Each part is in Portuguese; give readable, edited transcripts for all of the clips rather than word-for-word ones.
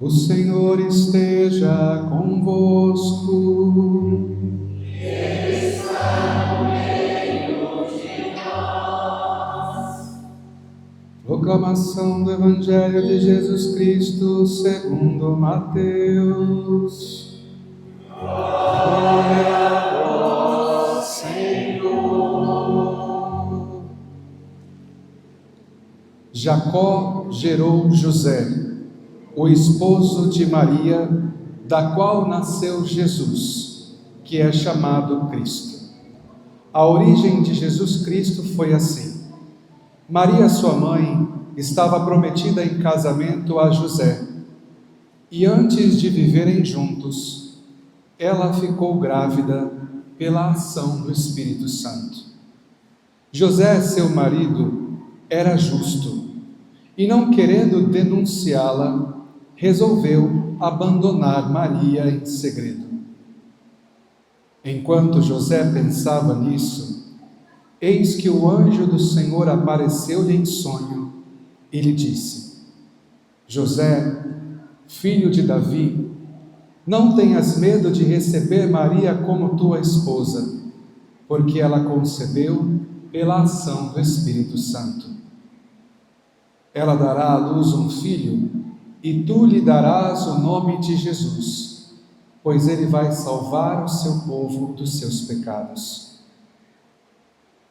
O Senhor esteja convosco. Ele está no meio de nós. Proclamação do Evangelho de Jesus Cristo segundo Mateus. Glória a vós, Senhor. Jacó gerou José, o esposo de Maria, da qual nasceu Jesus, que é chamado Cristo. A origem de Jesus Cristo foi assim. Maria, sua mãe, estava prometida em casamento a José, e antes de viverem juntos, ela ficou grávida pela ação do Espírito Santo. José, seu marido, era justo, e não querendo denunciá-la, resolveu abandonar Maria em segredo. Enquanto José pensava nisso, eis que o anjo do Senhor apareceu-lhe em sonho e lhe disse: José, filho de Davi, não tenhas medo de receber Maria como tua esposa, porque ela concebeu pela ação do Espírito Santo. Ela dará à luz um filho, e tu lhe darás o nome de Jesus, pois ele vai salvar o seu povo dos seus pecados.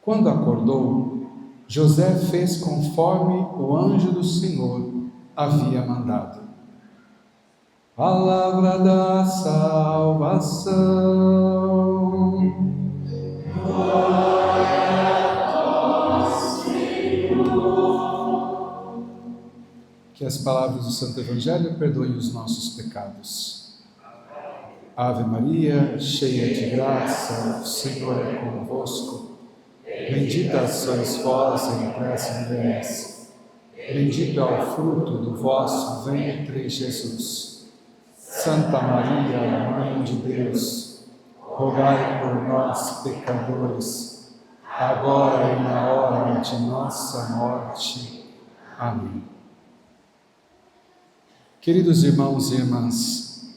Quando acordou, José fez conforme o anjo do Senhor havia mandado. Palavra da salvação. Glória a vós, Senhor. Que as palavras do Santo Evangelho perdoem os nossos pecados. Ave Maria, cheia de graça, o Senhor é convosco. Bendita sois vós entre as mulheres. Bendito é o fruto do vosso ventre, Jesus. Santa Maria, Mãe de Deus, rogai por nós, pecadores, agora e na hora de nossa morte. Amém. Queridos irmãos e irmãs,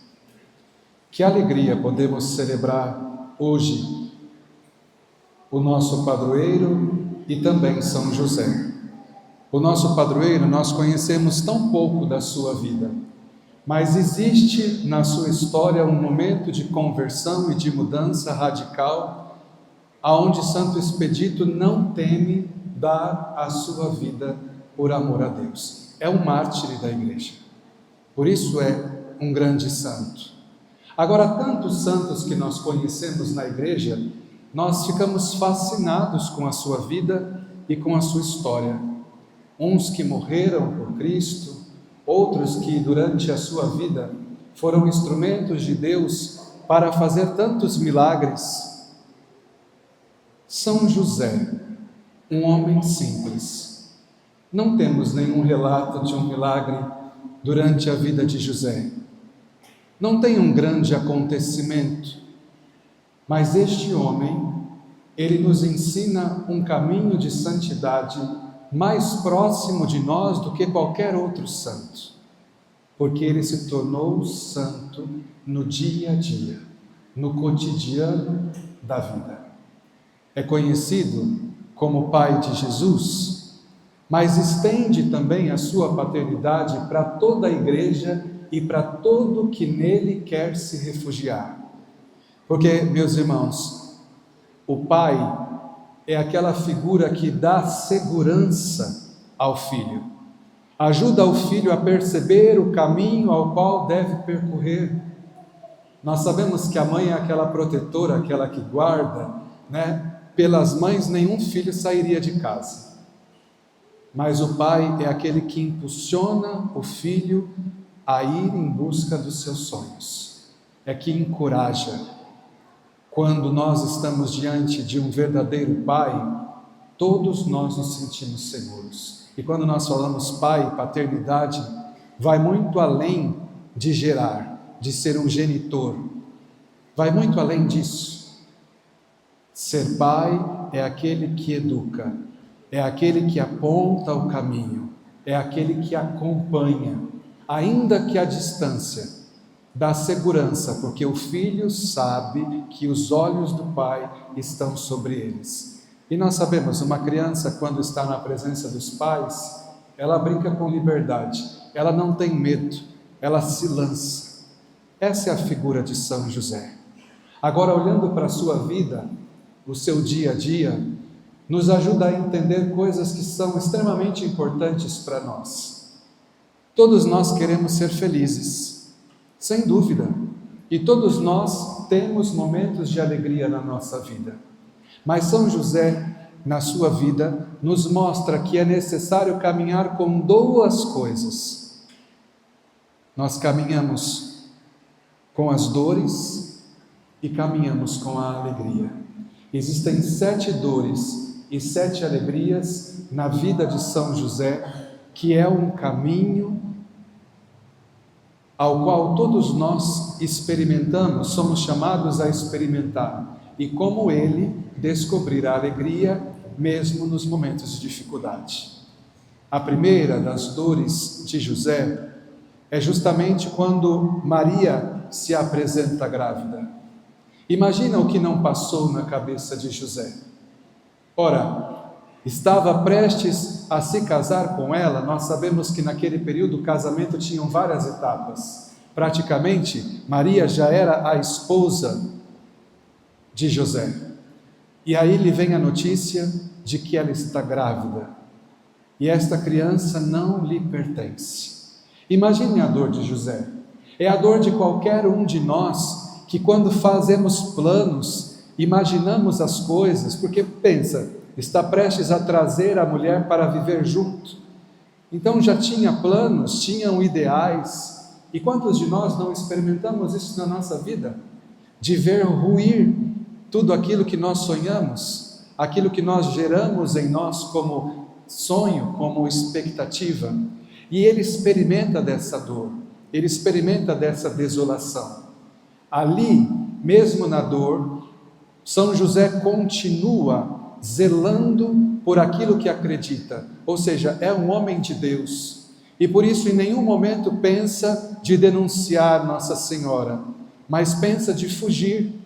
que alegria podemos celebrar hoje o nosso padroeiro e também São José. O nosso padroeiro, nós conhecemos tão pouco da sua vida, mas existe na sua história um momento de conversão e de mudança radical, aonde Santo Expedito não teme dar a sua vida por amor a Deus. É um mártir da igreja. Por isso é um grande santo. Agora, tantos santos que nós conhecemos na igreja, nós ficamos fascinados com a sua vida e com a sua história. Uns que morreram por Cristo, outros que durante a sua vida foram instrumentos de Deus para fazer tantos milagres. São José, um homem simples. Não temos nenhum relato de um milagre durante a vida de José. Não tem um grande acontecimento, mas este homem, ele nos ensina um caminho de santidade mais próximo de nós do que qualquer outro santo, porque ele se tornou santo no dia a dia, no cotidiano da vida. É conhecido como pai de Jesus, mas estende também a sua paternidade para toda a igreja e para todo que nele quer se refugiar. Porque, meus irmãos, o pai é aquela figura que dá segurança ao filho, ajuda o filho a perceber o caminho ao qual deve percorrer. Nós sabemos que a mãe é aquela protetora, aquela que guarda, né? Pelas mães nenhum filho sairia de casa. Mas o pai é aquele que impulsiona o filho a ir em busca dos seus sonhos. É que encoraja. Quando nós estamos diante de um verdadeiro pai, todos nós nos sentimos seguros. E quando nós falamos pai, paternidade, vai muito além de gerar, de ser um genitor. Vai muito além disso. Ser pai é aquele que educa, é aquele que aponta o caminho, é aquele que acompanha. ainda que à distância, dá segurança, porque o filho sabe que os olhos do Pai estão sobre eles. E nós sabemos, uma criança, quando está na presença dos pais, ela brinca com liberdade, ela não tem medo, ela se lança. Essa é a figura de São José. Agora, olhando para a sua vida, o seu dia a dia, nos ajuda a entender coisas que são extremamente importantes para nós. Todos nós queremos ser felizes, sem dúvida, e todos nós temos momentos de alegria na nossa vida. Mas São José, na sua vida, nos mostra que é necessário caminhar com duas coisas. Nós caminhamos com as dores e caminhamos com a alegria. Existem 7 dores e 7 alegrias na vida de São José, que é um caminho ao qual todos nós experimentamos, somos chamados a experimentar, e como ele, descobrir a alegria mesmo nos momentos de dificuldade. A primeira das dores de José é justamente quando Maria se apresenta grávida. Imagina o que não passou na cabeça de José. Ora, estava prestes a se casar com ela. Nós sabemos que naquele período o casamento tinha várias etapas. Praticamente, Maria já era a esposa de José. E aí lhe vem a notícia de que ela está grávida. E esta criança não lhe pertence. Imagine a dor de José. É a dor de qualquer um de nós que, quando fazemos planos, imaginamos as coisas, porque pensa, está prestes a trazer a mulher para viver junto. Então já tinha planos, tinham ideais. E quantos de nós não experimentamos isso na nossa vida? De ver ruir tudo aquilo que nós sonhamos, aquilo que nós geramos em nós como sonho, como expectativa. E ele experimenta dessa dor, ele experimenta dessa desolação. Ali, mesmo na dor, São José continua zelando por aquilo que acredita, ou seja, é um homem de Deus, e por isso em nenhum momento pensa de denunciar Nossa Senhora, mas pensa de fugir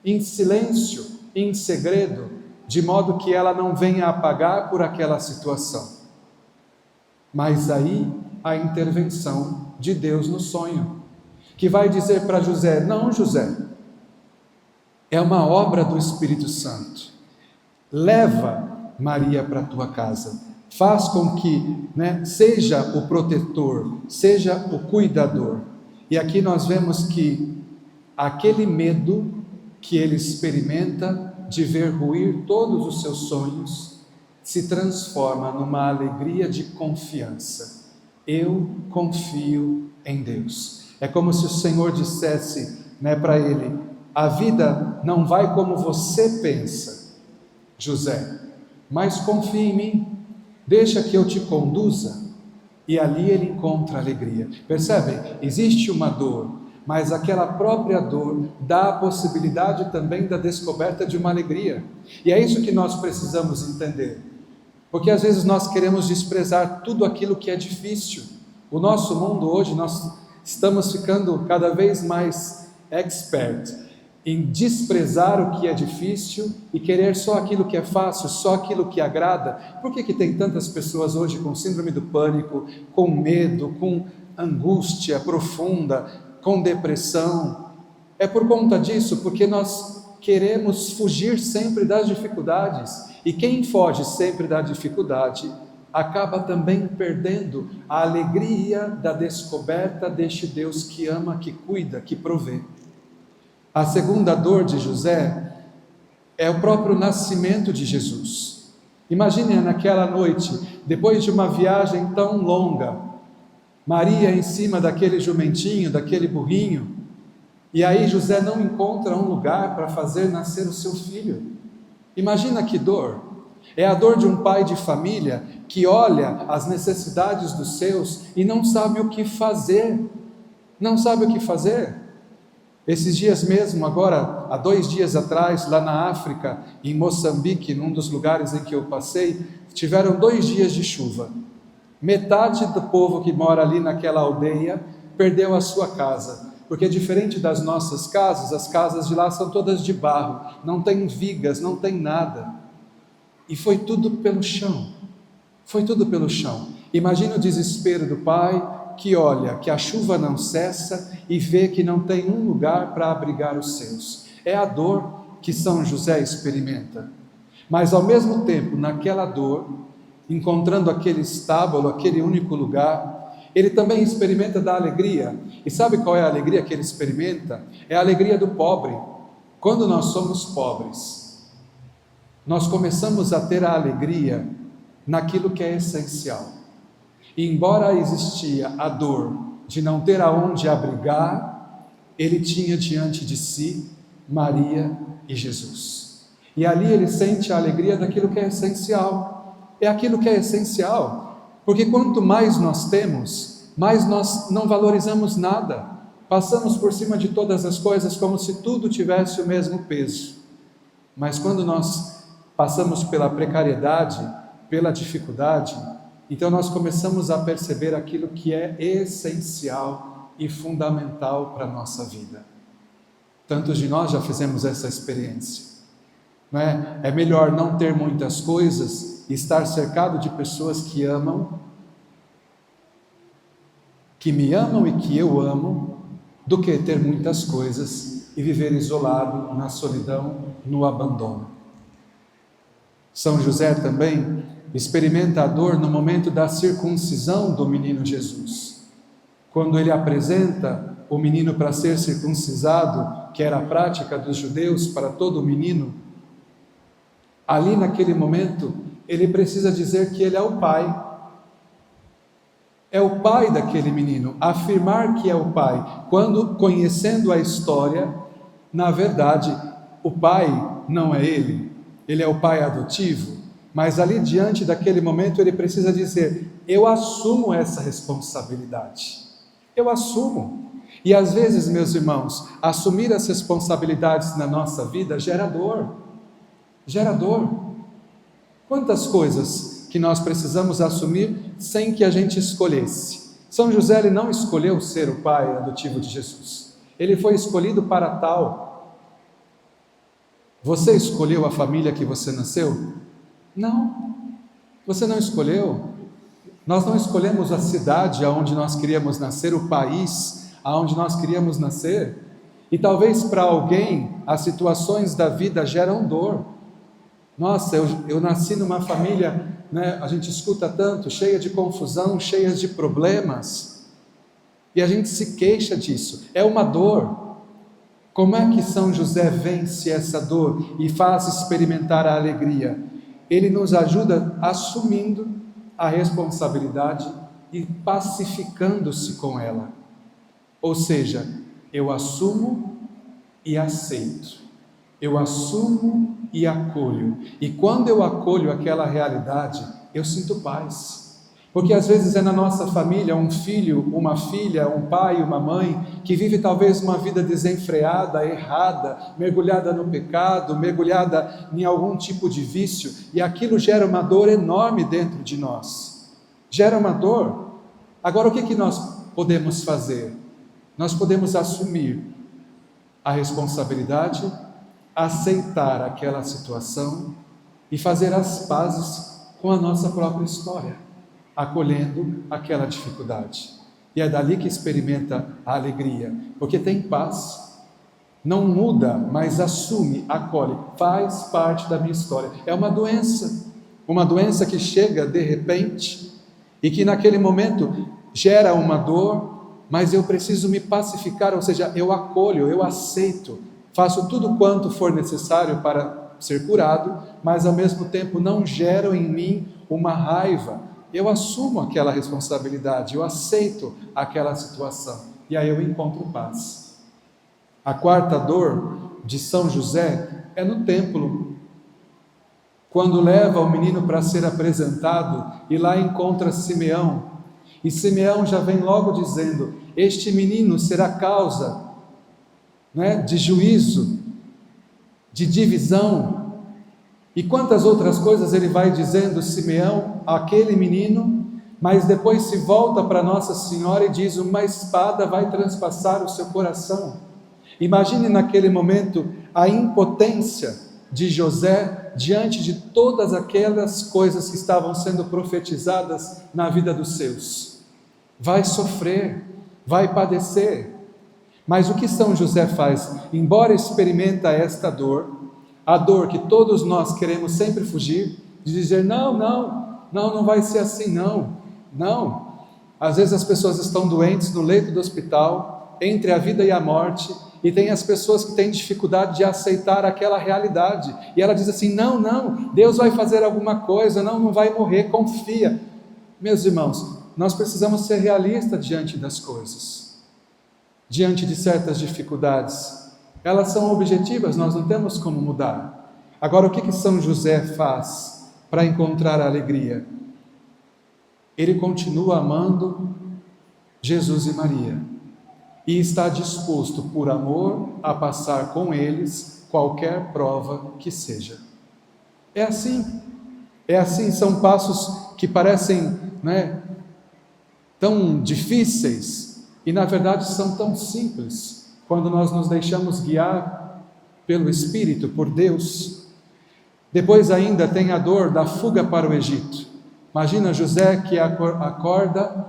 em silêncio, em segredo, de modo que ela não venha a pagar por aquela situação. Mas aí a intervenção de Deus no sonho, que vai dizer para José: não, José, é uma obra do Espírito Santo, leva Maria para a tua casa, faz com que, seja o protetor, seja o cuidador. E aqui nós vemos que aquele medo que ele experimenta de ver ruir todos os seus sonhos se transforma numa alegria de confiança. Eu confio em Deus. É como se o Senhor dissesse para ele: a vida não vai como você pensa, José, mas confia em mim, deixa que eu te conduza. E ali ele encontra alegria. Percebem? Existe uma dor, mas aquela própria dor dá a possibilidade também da descoberta de uma alegria. E é isso que nós precisamos entender. Porque às vezes nós queremos desprezar tudo aquilo que é difícil. O nosso mundo hoje, nós estamos ficando cada vez mais expert em desprezar o que é difícil e querer só aquilo que é fácil, só aquilo que agrada. Por que tem tantas pessoas hoje com síndrome do pânico, com medo, com angústia profunda, com depressão? É por conta disso, porque nós queremos fugir sempre das dificuldades, e quem foge sempre da dificuldade acaba também perdendo a alegria da descoberta deste Deus que ama, que cuida, que provê. A segunda dor de José é o próprio nascimento de Jesus. Imagine naquela noite, depois de uma viagem tão longa, Maria em cima daquele jumentinho, daquele burrinho, e aí José não encontra um lugar para fazer nascer o seu filho. Imagina que dor! É a dor de um pai de família que olha as necessidades dos seus e não sabe o que fazer. Não sabe o que fazer. Esses dias mesmo, agora, há 2 dias atrás, lá na África, em Moçambique, num dos lugares em que eu passei, tiveram 2 dias de chuva. Metade do povo que mora ali naquela aldeia perdeu a sua casa, porque diferente das nossas casas, as casas de lá são todas de barro, não tem vigas, não tem nada. E foi tudo pelo chão. Foi tudo pelo chão. Imagina o desespero do pai que olha que a chuva não cessa e vê que não tem um lugar para abrigar os seus. É a dor que São José experimenta. Mas ao mesmo tempo, naquela dor, encontrando aquele estábulo, aquele único lugar, ele também experimenta da alegria. E sabe qual é a alegria que ele experimenta? É a alegria do pobre. Quando nós somos pobres, nós começamos a ter a alegria naquilo que é essencial. E embora existia a dor de não ter aonde abrigar, ele tinha diante de si Maria e Jesus. E ali ele sente a alegria daquilo que é essencial. É aquilo que é essencial, porque quanto mais nós temos, mais nós não valorizamos nada. Passamos por cima de todas as coisas como se tudo tivesse o mesmo peso. Mas quando nós passamos pela precariedade, pela dificuldade, então nós começamos a perceber aquilo que é essencial e fundamental para a nossa vida. Tantos de nós já fizemos essa experiência, não é? É melhor não ter muitas coisas e estar cercado de pessoas que amam, que me amam e que eu amo, do que ter muitas coisas e viver isolado na solidão, no abandono. São José também experimenta a dor no momento da circuncisão do menino Jesus. Quando ele apresenta o menino para ser circuncisado, que era a prática dos judeus para todo menino, ali naquele momento, ele precisa dizer que ele é o pai. É o pai daquele menino, afirmar que é o pai, quando, conhecendo a história, na verdade, o pai não é ele é o pai adotivo, mas ali diante daquele momento ele precisa dizer: eu assumo essa responsabilidade, eu assumo. E às vezes, meus irmãos, assumir as responsabilidades na nossa vida gera dor. Quantas coisas que nós precisamos assumir sem que a gente escolhesse. São José, ele não escolheu ser o pai adotivo de Jesus, ele foi escolhido para tal. Você escolheu a família que você nasceu? Não, você não escolheu. Nós não escolhemos a cidade aonde nós queríamos nascer, o país aonde nós queríamos nascer. E talvez para alguém as situações da vida geram dor. Nossa, eu nasci numa família, né, a gente escuta tanto, cheia de confusão, cheia de problemas, e a gente se queixa disso, é uma dor. Como é que São José vence essa dor e faz experimentar a alegria? Ele nos ajuda assumindo a responsabilidade e pacificando-se com ela. Ou seja, eu assumo e aceito. Eu assumo e acolho. E quando eu acolho aquela realidade, eu sinto paz. Porque às vezes é na nossa família um filho, uma filha, um pai, uma mãe, que vive talvez uma vida desenfreada, errada, mergulhada no pecado, mergulhada em algum tipo de vício, e aquilo gera uma dor enorme dentro de nós. Gera uma dor. Agora o que nós podemos fazer? Nós podemos assumir a responsabilidade, aceitar aquela situação e fazer as pazes com a nossa própria história, acolhendo aquela dificuldade. E é dali que experimenta a alegria, porque tem paz, não muda, mas assume, acolhe, faz parte da minha história. É uma doença que chega de repente e que naquele momento gera uma dor, mas eu preciso me pacificar, ou seja, eu acolho, eu aceito, faço tudo quanto for necessário para ser curado, mas ao mesmo tempo não gero em mim uma raiva. Eu assumo aquela responsabilidade, eu aceito aquela situação, e aí eu encontro paz. A quarta dor de São José é no templo, quando leva o menino para ser apresentado, e lá encontra Simeão, e Simeão já vem logo dizendo: este menino será causa, de juízo, de divisão. E quantas outras coisas ele vai dizendo, Simeão, aquele menino, mas depois se volta para Nossa Senhora e diz: uma espada vai transpassar o seu coração. Imagine naquele momento a impotência de José diante de todas aquelas coisas que estavam sendo profetizadas na vida dos seus. Vai sofrer, vai padecer. Mas o que São José faz? Embora experimenta esta dor, a dor que todos nós queremos sempre fugir, de dizer: não vai ser assim, não. Às vezes as pessoas estão doentes no leito do hospital, entre a vida e a morte, e tem as pessoas que têm dificuldade de aceitar aquela realidade, e ela diz assim: não, Deus vai fazer alguma coisa, não vai morrer, confia. Meus irmãos, nós precisamos ser realistas diante das coisas, diante de certas dificuldades. Elas são objetivas, nós não temos como mudar. Agora, o que São José faz para encontrar a alegria? Ele continua amando Jesus e Maria, e está disposto, por amor, a passar com eles qualquer prova que seja. É assim, são passos que parecem, tão difíceis, e na verdade são tão simples, quando nós nos deixamos guiar pelo Espírito, por Deus. Depois ainda tem a dor da fuga para o Egito. Imagina José que acorda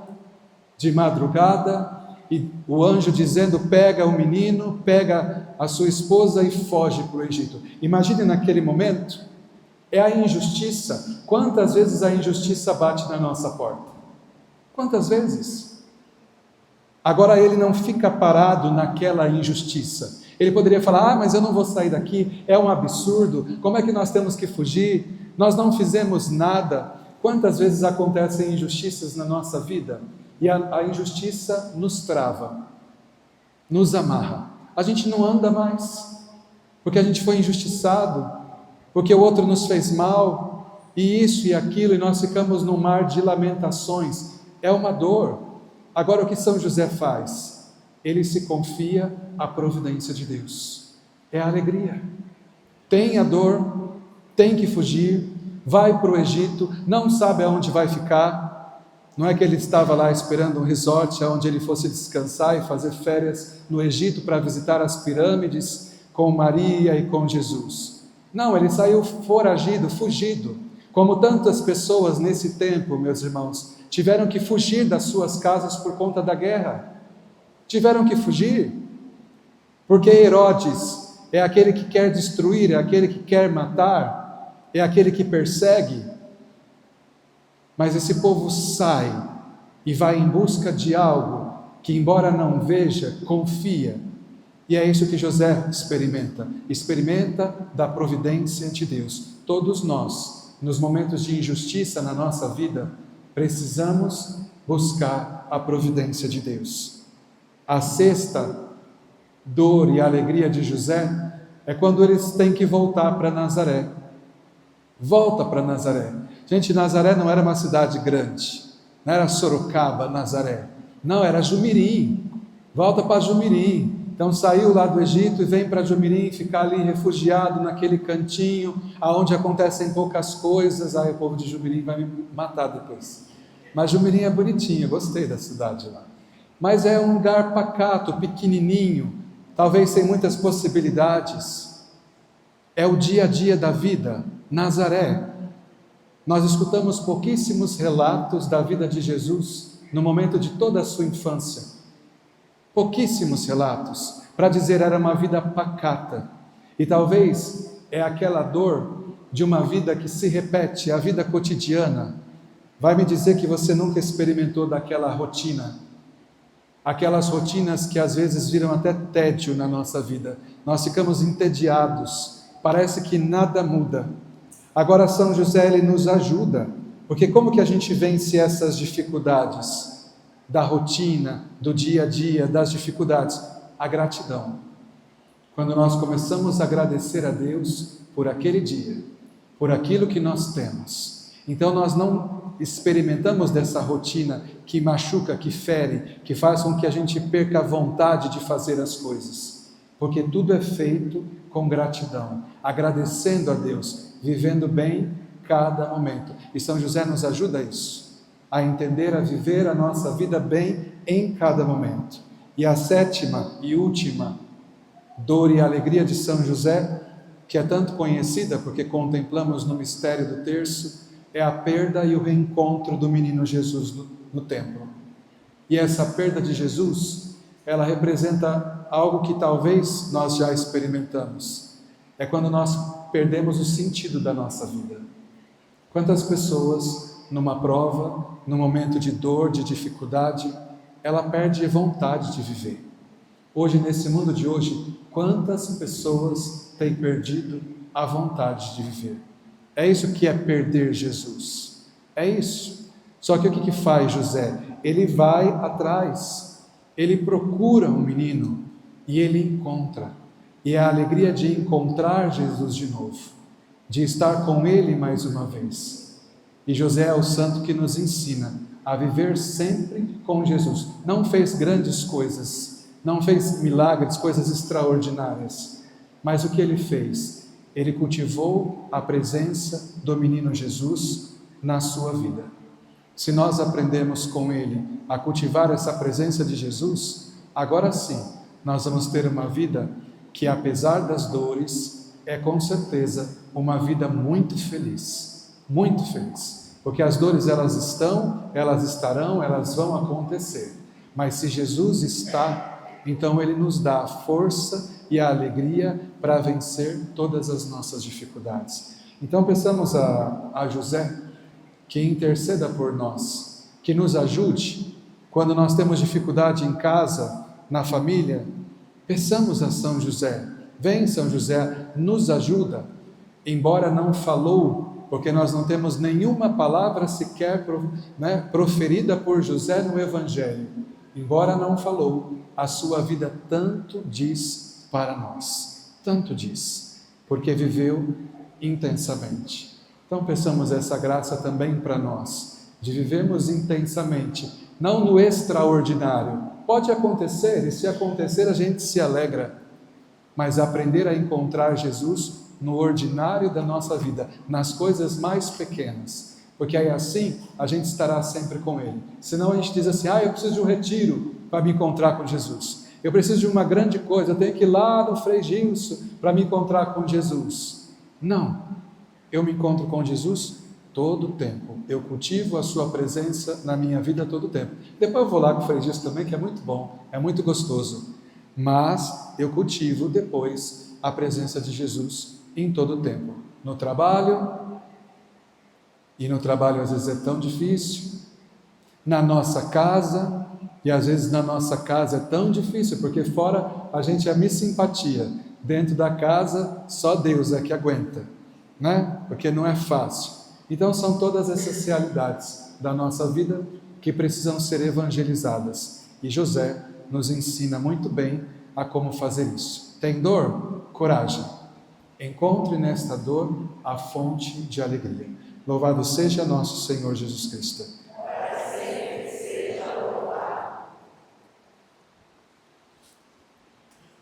de madrugada, e o anjo dizendo: pega o menino, pega a sua esposa e foge para o Egito. Imagine naquele momento, é a injustiça. Quantas vezes a injustiça bate na nossa porta? Quantas vezes? Agora ele não fica parado naquela injustiça. Ele poderia falar: mas eu não vou sair daqui, é um absurdo, como é que nós temos que fugir? Nós não fizemos nada. Quantas vezes acontecem injustiças na nossa vida? E a injustiça nos trava, nos amarra. A gente não anda mais, porque a gente foi injustiçado, porque o outro nos fez mal, e isso e aquilo, e nós ficamos num mar de lamentações. É uma dor. Agora, o que São José faz? Ele se confia à providência de Deus. É a alegria. Tem a dor, tem que fugir, vai para o Egito, não sabe aonde vai ficar. Não é que ele estava lá esperando um resort onde ele fosse descansar e fazer férias no Egito para visitar as pirâmides com Maria e com Jesus. Não, ele saiu foragido, fugido. Como tantas pessoas nesse tempo, meus irmãos, tiveram que fugir das suas casas por conta da guerra. Tiveram que fugir, porque Herodes é aquele que quer destruir, é aquele que quer matar, é aquele que persegue. Mas esse povo sai e vai em busca de algo que, embora não veja, confia. E é isso que José experimenta da providência de Deus. Todos nós, nos momentos de injustiça na nossa vida, precisamos buscar a providência de Deus. A sexta dor e alegria de José é quando eles têm que voltar para Nazaré. Volta para Nazaré. Gente, Nazaré não era uma cidade grande, não era Sorocaba, Nazaré, não, era Jumirim. Volta para Jumirim. Então saiu lá do Egito e vem para Jumirim, ficar ali refugiado naquele cantinho, aonde acontecem poucas coisas. Aí o povo de Jumirim vai me matar depois. Mas Jumirim é bonitinho, gostei da cidade lá. Mas é um lugar pacato, pequenininho, talvez sem muitas possibilidades. É o dia a dia da vida, Nazaré. Nós escutamos pouquíssimos relatos da vida de Jesus no momento de toda a sua infância. Pouquíssimos relatos, para dizer era uma vida pacata. E talvez é aquela dor de uma vida que se repete, a vida cotidiana. Vai me dizer que você nunca experimentou daquela rotina. Aquelas rotinas que às vezes viram até tédio na nossa vida. Nós ficamos entediados, parece que nada muda. Agora São José, ele nos ajuda, porque como que a gente vence essas dificuldades da rotina, do dia a dia, das dificuldades? A gratidão. Quando nós começamos a agradecer a Deus por aquele dia, por aquilo que nós temos, então nós não experimentamos dessa rotina que machuca, que fere, que faz com que a gente perca a vontade de fazer as coisas, porque tudo é feito com gratidão, agradecendo a Deus, vivendo bem cada momento. E São José nos ajuda a isso. a entender, a viver a nossa vida bem em cada momento. E a sétima e última dor e alegria de São José, que é tanto conhecida porque contemplamos no mistério do terço, é a perda e o reencontro do menino Jesus no templo. E essa perda de Jesus, ela representa algo que talvez nós já experimentamos. É quando nós perdemos o sentido da nossa vida. Quantas pessoas, numa prova, num momento de dor, de dificuldade, ela perde vontade de viver. Hoje, nesse mundo de hoje, quantas pessoas têm perdido a vontade de viver? É isso que é perder Jesus. É isso. Só que o que faz José? Ele vai atrás, ele procura um menino e ele encontra. E é a alegria de encontrar Jesus de novo, de estar com ele mais uma vez. E José é o santo que nos ensina a viver sempre com Jesus. Não fez grandes coisas, não fez milagres, coisas extraordinárias, mas o que ele fez? Ele cultivou a presença do menino Jesus na sua vida. Se nós aprendemos com ele a cultivar essa presença de Jesus, agora sim, nós vamos ter uma vida que, apesar das dores, é com certeza uma vida muito feliz, porque as dores elas estão, elas estarão, elas vão acontecer, mas se Jesus está, então ele nos dá a força e a alegria para vencer todas as nossas dificuldades. Então peçamos a José que interceda por nós, que nos ajude quando nós temos dificuldade em casa, na família. Peçamos a São José, vem São José, nos ajuda, embora não falou, porque nós não temos nenhuma palavra sequer proferida por José no Evangelho, embora não falou, a sua vida tanto diz para nós, tanto diz, porque viveu intensamente. Então peçamos essa graça também para nós, de vivermos intensamente, não no extraordinário. Pode acontecer, e se acontecer a gente se alegra, mas aprender a encontrar Jesus no ordinário da nossa vida, nas coisas mais pequenas, porque aí assim a gente estará sempre com Ele. Senão a gente diz assim, eu preciso de um retiro para me encontrar com Jesus, eu preciso de uma grande coisa, eu tenho que ir lá no Frei Gilson para me encontrar com Jesus. Não, eu me encontro com Jesus todo o tempo, eu cultivo a sua presença na minha vida todo o tempo. Depois eu vou lá com o Frei Gilson também, que é muito bom, é muito gostoso, mas eu cultivo depois a presença de Jesus em todo o tempo, no trabalho, e no trabalho às vezes é tão difícil, na nossa casa, e às vezes na nossa casa é tão difícil, porque fora a gente é missimpatia, dentro da casa só Deus é que aguenta, né? Porque não é fácil. Então são todas essas realidades da nossa vida que precisam ser evangelizadas, e José nos ensina muito bem a como fazer isso. Tem dor? Coragem. Encontre nesta dor a fonte de alegria. Louvado seja nosso Senhor Jesus Cristo.